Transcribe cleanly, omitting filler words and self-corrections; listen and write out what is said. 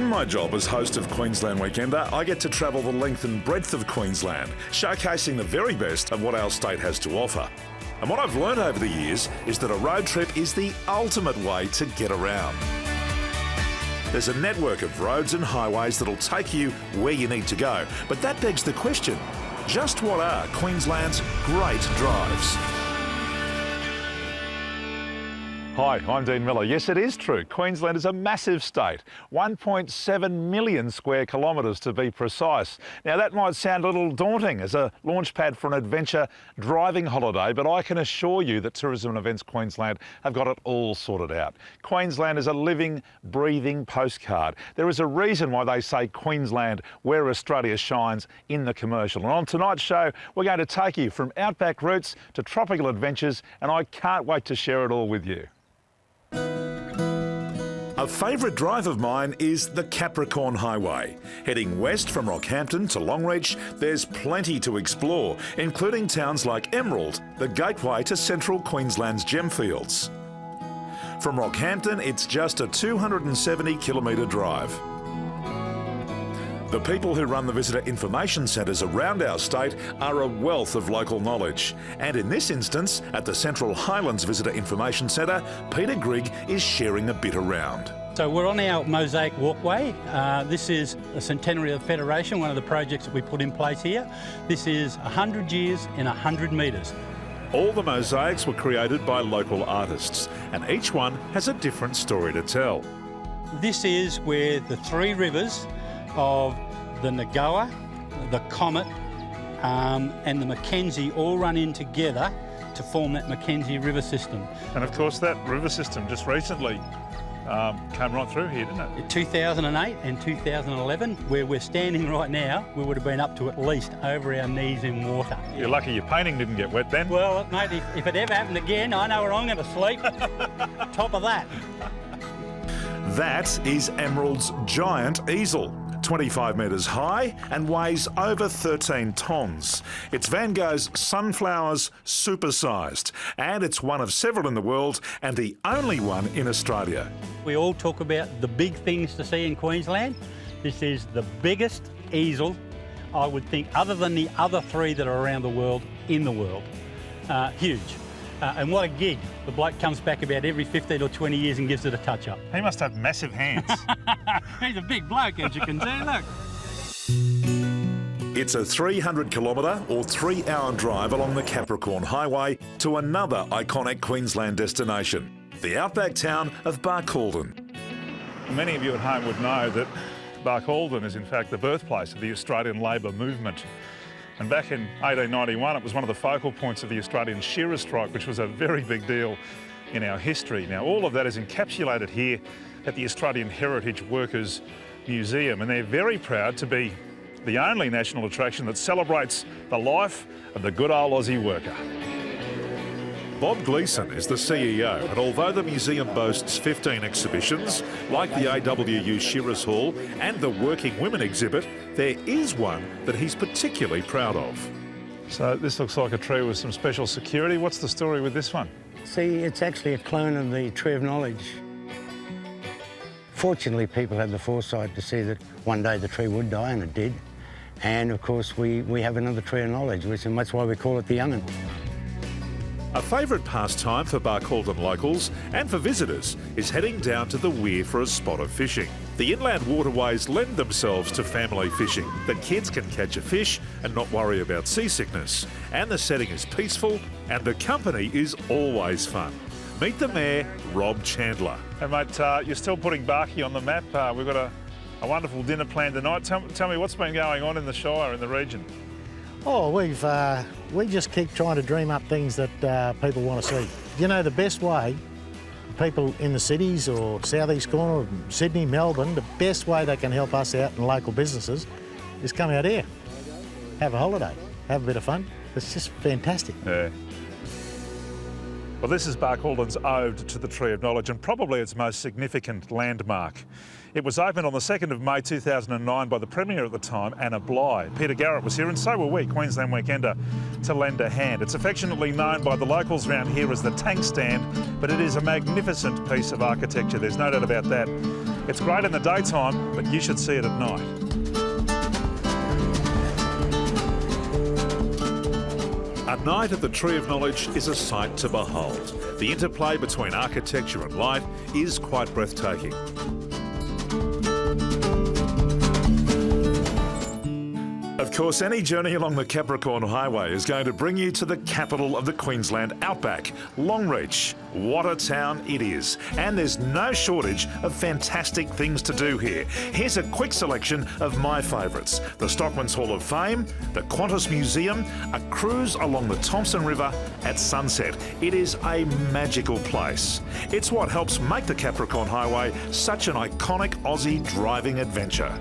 my job as host of Queensland Weekender, I get to travel the length and breadth of Queensland, showcasing the very best of what our state has to offer. And what I've learned over the years is that a road trip is the ultimate way to get around. There's a network of roads and highways that'll take you where you need to go. But that begs the question, just what are Queensland's great drives? Hi, I'm Dean Miller. Yes, it is true. Queensland is a massive state, 1.7 million square kilometres to be precise. Now, that might sound a little daunting as a launch pad for an adventure driving holiday, but I can assure you that Tourism and Events Queensland have got it all sorted out. Queensland is a living, breathing postcard. There is a reason why they say Queensland, where Australia shines, in the commercial. And on tonight's show, we're going to take you from outback routes to tropical adventures, and I can't wait to share it all with you. A favourite drive of mine is the Capricorn Highway. Heading west from Rockhampton to Longreach, there's plenty to explore, including towns like Emerald, the gateway to Central Queensland's gemfields. From Rockhampton, it's just a 270-kilometre drive. The people who run the visitor information centres around our state are a wealth of local knowledge. And in this instance, at the Central Highlands Visitor Information Centre, Peter Grigg is sharing a bit around. So we're on our mosaic walkway. This is a centenary of the Federation, one of the projects that we put in place here. This is 100 years in 100 metres. All the mosaics were created by local artists, and each one has a different story to tell. This is where the three rivers of the Nagoa, the Comet and the Mackenzie all run in together to form that Mackenzie river system. And of course that river system just recently came right through here, didn't it? In 2008 and 2011, where we're standing right now, we would have been up to at least over our knees in water. You're lucky your painting didn't get wet then. Well, mate, if it ever happened again, I know where I'm going to sleep. Top of that. That is Emerald's giant easel. 25 metres high and weighs over 13 tonnes. It's Van Gogh's Sunflowers supersized, and it's one of several in the world and the only one in Australia. We all talk about the big things to see in Queensland. This is the biggest easel, I would think, other than the other three that are around the world, in the world. Huge. And what a gig. The bloke comes back about every 15 or 20 years and gives it a touch-up. He must have massive hands. He's a big bloke, as you can see, look. It's a 300-kilometre or 3-hour drive along the Capricorn Highway to another iconic Queensland destination, the outback town of Barcaldine. Many of you at home would know that Barcaldine is in fact the birthplace of the Australian Labor movement. And back in 1891, it was one of the focal points of the Australian shearer strike, which was a very big deal in our history. Now, all of that is encapsulated here at the Australian Heritage Workers Museum, and they're very proud to be the only national attraction that celebrates the life of the good old Aussie worker. Bob Gleeson is the CEO, and although the museum boasts 15 exhibitions, like the AWU Shearers Hall and the Working Women exhibit, there is one that he's particularly proud of. So this looks like a tree with some special security. What's the story with this one? See, it's actually a clone of the Tree of Knowledge. Fortunately, people had the foresight to see that one day the tree would die, and it did. And of course, we have another Tree of Knowledge, and that's why we call it the young'un. A favourite pastime for Barcaldine locals and for visitors is heading down to the weir for a spot of fishing. The inland waterways lend themselves to family fishing. The kids can catch a fish and not worry about seasickness. And the setting is peaceful and the company is always fun. Meet the Mayor, Rob Chandler. Hey mate, you're still putting Barkey on the map. We've got a wonderful dinner planned tonight. Tell me what's been going on in the Shire, in the region. Oh, we just keep trying to dream up things that people want to see. You know, the best way, people in the cities or southeast corner of Sydney, Melbourne, the best way they can help us out in local businesses is come out here, have a holiday, have a bit of fun. It's just fantastic. Yeah. Well, this is Barcaldine's ode to the Tree of Knowledge and probably its most significant landmark. It was opened on the 2nd of May 2009 by the Premier at the time, Anna Bligh. Peter Garrett was here and so were we, Queensland Weekender, to lend a hand. It's affectionately known by the locals around here as the Tank Stand, but it is a magnificent piece of architecture, there's no doubt about that. It's great in the daytime, but you should see it at night. A night at the Tree of Knowledge is a sight to behold. The interplay between architecture and light is quite breathtaking. Of course, any journey along the Capricorn Highway is going to bring you to the capital of the Queensland Outback, Longreach. What a town it is. And there's no shortage of fantastic things to do here. Here's a quick selection of my favourites. The Stockman's Hall of Fame, the Qantas Museum, a cruise along the Thompson River at sunset. It is a magical place. It's what helps make the Capricorn Highway such an iconic Aussie driving adventure.